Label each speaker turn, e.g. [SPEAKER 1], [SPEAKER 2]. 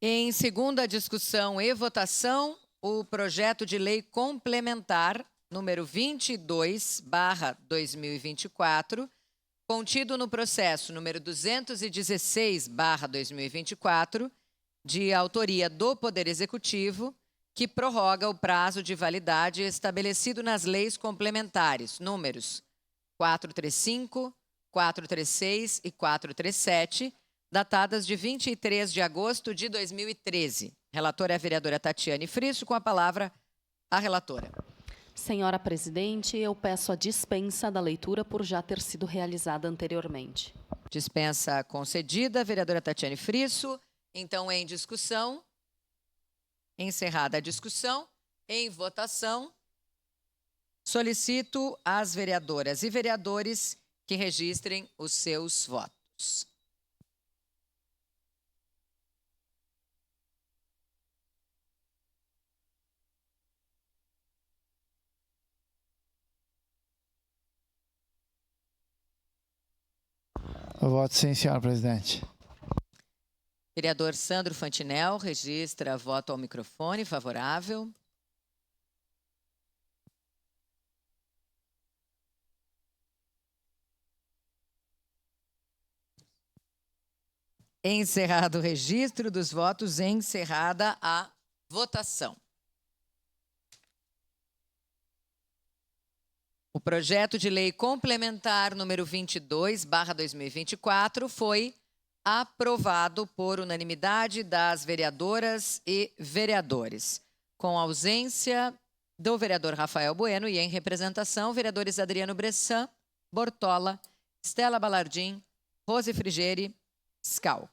[SPEAKER 1] Em segunda discussão e votação, o projeto de lei complementar número 22/2024, contido no processo número 216/2024, de autoria do Poder Executivo, que prorroga o prazo de validade estabelecido nas leis complementares números 435, 436 e 437, datadas de 23 de agosto de 2013. Relatora é a vereadora Tatiane Frisso, com a palavra a relatora.
[SPEAKER 2] Senhora Presidente, eu peço a dispensa da leitura por já ter sido realizada anteriormente.
[SPEAKER 1] Dispensa concedida, vereadora Tatiane Frisso. Então, em discussão, encerrada a discussão, em votação, solicito às vereadoras e vereadores que registrem os seus votos.
[SPEAKER 3] Eu voto sim, senhora presidente.
[SPEAKER 1] Vereador Sandro Fantinel registra voto ao microfone favorável. Encerrado o registro dos votos, encerrada a votação. O projeto de lei complementar número 22/2024 foi aprovado por unanimidade das vereadoras e vereadores, com ausência do vereador Rafael Bueno e em representação, vereadores Adriano Bressan, Bortola, Stella Balardim, Rose Frigeri, Scal.